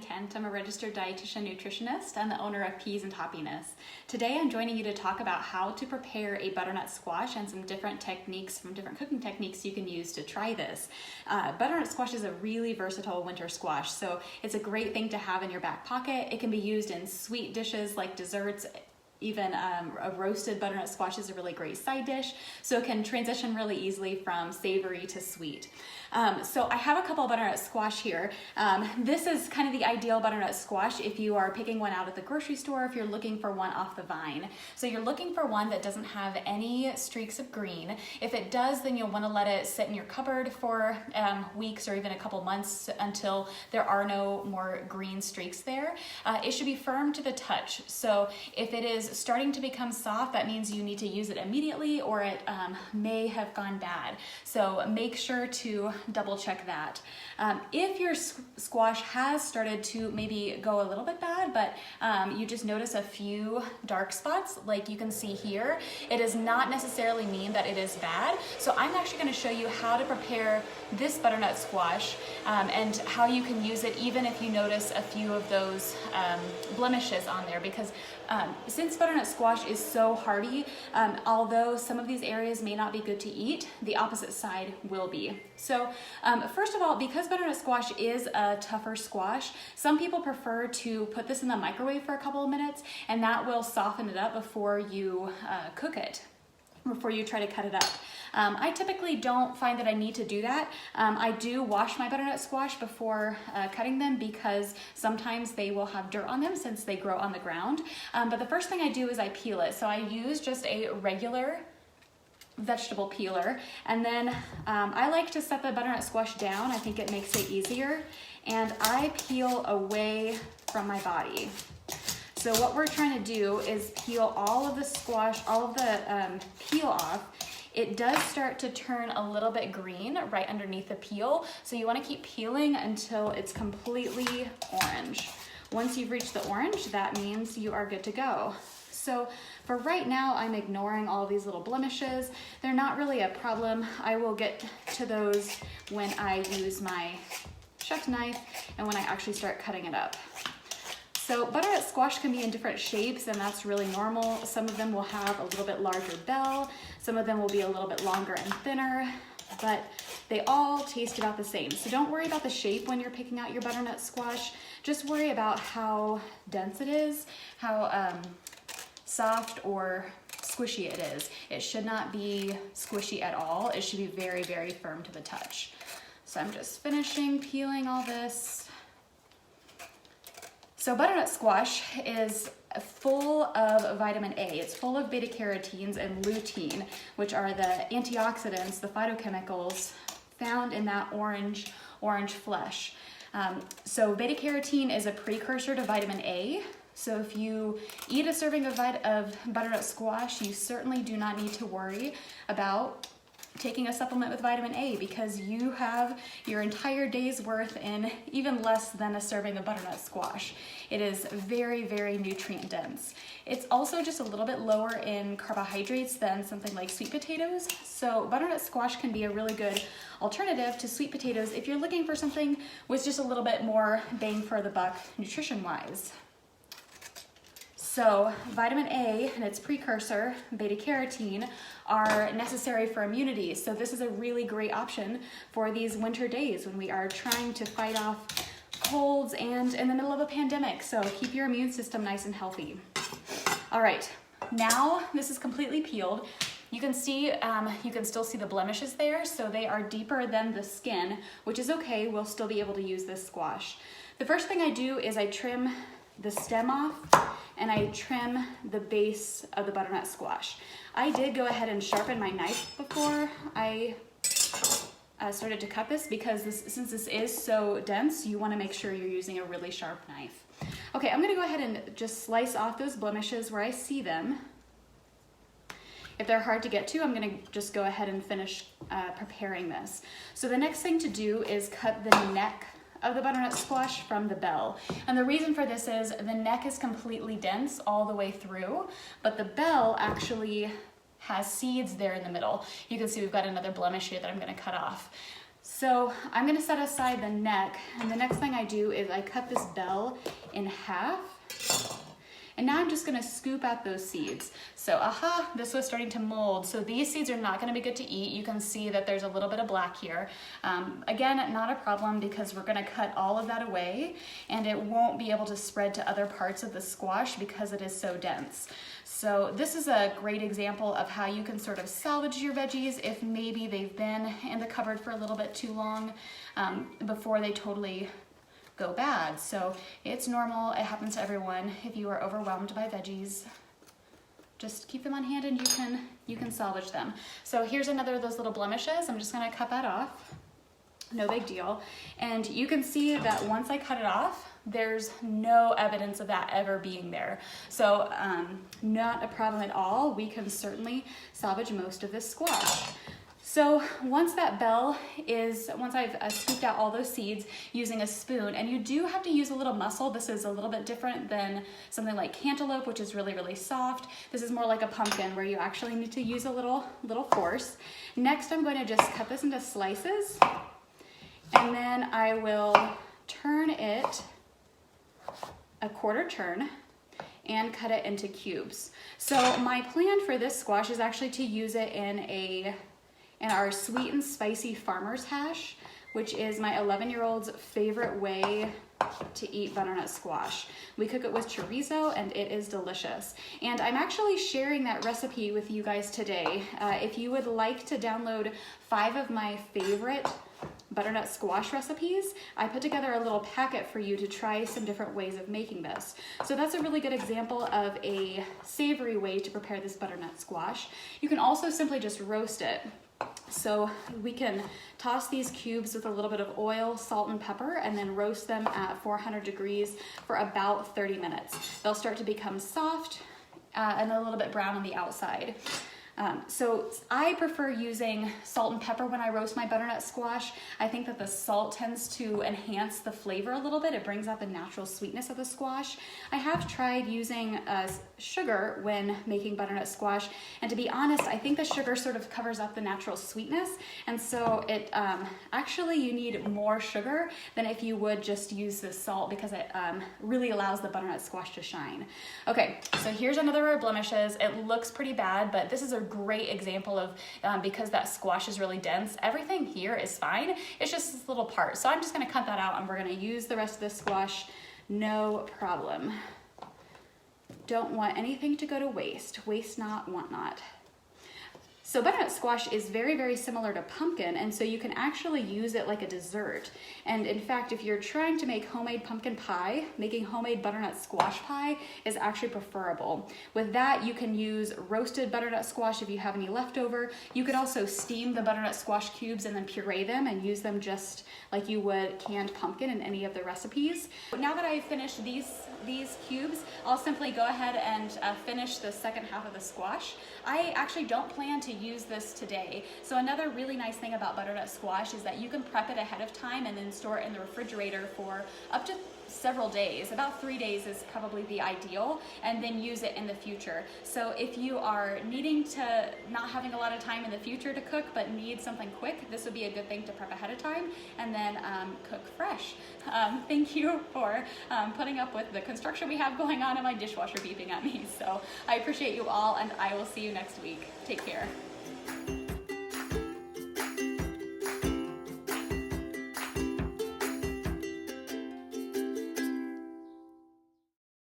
Kent. I'm a registered dietitian nutritionist and the owner of Peas and Happiness. Today I'm joining you to talk about how to prepare a butternut squash and some different techniques, from different cooking techniques you can use to try this. Butternut squash is a really versatile winter squash, so it's a great thing to have in your back pocket. It can be used in sweet dishes like desserts. Even a roasted butternut squash is a really great side dish, so it can transition really easily from savory to sweet. So I have a couple of butternut squash here. This is kind of the ideal butternut squash if you are picking one out at the grocery store, if you're looking for one off the vine. So you're looking for one that doesn't have any streaks of green. If it does, then you'll want to let it sit in your cupboard for weeks or even a couple months until there are no more green streaks there. It should be firm to the touch. So if it is starting to become soft, that means you need to use it immediately, or it may have gone bad. So make sure to double check that. If your squash has started to maybe go a little bit bad, but you just notice a few dark spots like you can see here, it does not necessarily mean that it is bad. So I'm actually going to show you how to prepare this butternut squash and how you can use it even if you notice a few of those blemishes on there, because since butternut squash is so hardy, although some of these areas may not be good to eat, the opposite side will be. So first of all, because butternut squash is a tougher squash, some people prefer to put this in the microwave for a couple of minutes, and that will soften it up before you cook it, before you try to cut it up. I typically don't find that I need to do that. I do wash my butternut squash before cutting them, because sometimes they will have dirt on them since they grow on the ground. But the first thing I do is I peel it. So I use just a regular vegetable peeler, and then I like to set the butternut squash down. I think it makes it easier, and I peel away from my body. So what we're trying to do is peel all of the squash, all of the peel off. It does start to turn a little bit green right underneath the peel, so you want to keep peeling until it's completely orange. Once you've reached the orange, that means you are good to go. So for right now, I'm ignoring all these little blemishes. They're not really a problem. I will get to those when I use my chef's knife and when I actually start cutting it up. So butternut squash can be in different shapes, and that's really normal. Some of them will have a little bit larger bell, some of them will be a little bit longer and thinner, but they all taste about the same. So don't worry about the shape when you're picking out your butternut squash. Just worry about how dense it is, how soft or squishy it is. It should not be squishy at all. It should be very, very firm to the touch. So I'm just finishing peeling all this. So butternut squash is full of vitamin A. It's full of beta carotenes and lutein, which are the antioxidants, the phytochemicals found in that orange flesh. So beta carotene is a precursor to vitamin A. So if you eat a serving of butternut squash, you certainly do not need to worry about taking a supplement with vitamin A, because you have your entire day's worth in even less than a serving of butternut squash. It is very, very nutrient dense. It's also just a little bit lower in carbohydrates than something like sweet potatoes. So butternut squash can be a really good alternative to sweet potatoes if you're looking for something with just a little bit more bang for the buck nutrition-wise. So vitamin A and its precursor, beta carotene, are necessary for immunity. So this is a really great option for these winter days when we are trying to fight off colds and in the middle of a pandemic. So keep your immune system nice and healthy. All right, now this is completely peeled. You can see, you can still see the blemishes there, so they are deeper than the skin, which is okay. We'll still be able to use this squash. The first thing I do is I trim the stem off, and I trim the base of the butternut squash. I did go ahead and sharpen my knife before I started to cut this, because since this is so dense, you want to make sure you're using a really sharp knife. Okay, I'm going to go ahead and just slice off those blemishes where I see them. If they're hard to get to, I'm going to just go ahead and finish preparing this. So the next thing to do is cut the neck of the butternut squash from the bell. And the reason for this is the neck is completely dense all the way through, but the bell actually has seeds there in the middle. You can see we've got another blemish here that I'm going to cut off. So So I'm gonna set aside the neck, and the next thing I do is I cut this bell in half. And now I'm just gonna scoop out those seeds. So, this was starting to mold. So these seeds are not gonna be good to eat. You can see that there's a little bit of black here. Again, not a problem because we're gonna cut all of that away and it won't be able to spread to other parts of the squash because it is so dense. So this is a great example of how you can sort of salvage your veggies if maybe they've been in the cupboard for a little bit too long before they totally go bad. So it's normal, it happens to everyone. If you are overwhelmed by veggies, just keep them on hand and you can salvage them. So here's another of those little blemishes. I'm just gonna cut that off, no big deal. And you can see that once I cut it off, there's no evidence of that ever being there. So not a problem at all. We can certainly salvage most of this squash. So once I've scooped out all those seeds using a spoon, and you do have to use a little muscle. This is a little bit different than something like cantaloupe, which is really, really soft. This is more like a pumpkin where you actually need to use a little force. Next, I'm going to just cut this into slices, and then I will turn it a quarter turn and cut it into cubes. So my plan for this squash is actually to use it in our sweet and spicy farmer's hash, which is my 11-year-old's favorite way to eat butternut squash. We cook it with chorizo and it is delicious. And I'm actually sharing that recipe with you guys today. If you would like to download 5 of my favorite butternut squash recipes, I put together a little packet for you to try some different ways of making this. So that's a really good example of a savory way to prepare this butternut squash. You can also simply just roast it. So we can toss these cubes with a little bit of oil, salt, and pepper, and then roast them at 400 degrees for about 30 minutes. They'll start to become soft and a little bit brown on the outside. So I prefer using salt and pepper when I roast my butternut squash. I think that the salt tends to enhance the flavor a little bit. It brings out the natural sweetness of the squash. I have tried using sugar when making butternut squash, and to be honest, I think the sugar sort of covers up the natural sweetness, and so it actually you need more sugar than if you would just use the salt because it really allows the butternut squash to shine. Okay, so here's another of our blemishes. It looks pretty bad, but this is a great example of because that squash is really dense, everything here is fine. It's just this little part. So I'm just gonna cut that out and we're gonna use the rest of this squash, no problem. Don't want anything to go to waste. Waste not, want not. So butternut squash is very, very similar to pumpkin, and so you can actually use it like a dessert. And in fact, if you're trying to make homemade pumpkin pie, making homemade butternut squash pie is actually preferable. With that, you can use roasted butternut squash if you have any leftover. You could also steam the butternut squash cubes and then puree them and use them just like you would canned pumpkin in any of the recipes. But now that I've finished these cubes, I'll simply go ahead and finish the second half of the squash. I actually don't plan to use this today. So another really nice thing about butternut squash is that you can prep it ahead of time and then store it in the refrigerator for up to several days. About 3 days is probably the ideal, and then use it in the future. So if you are needing to, not having a lot of time in the future to cook, but need something quick, this would be a good thing to prep ahead of time and then cook fresh. Thank you for putting up with the construction we have going on and my dishwasher beeping at me. So I appreciate you all, and I will see you next week. Take care.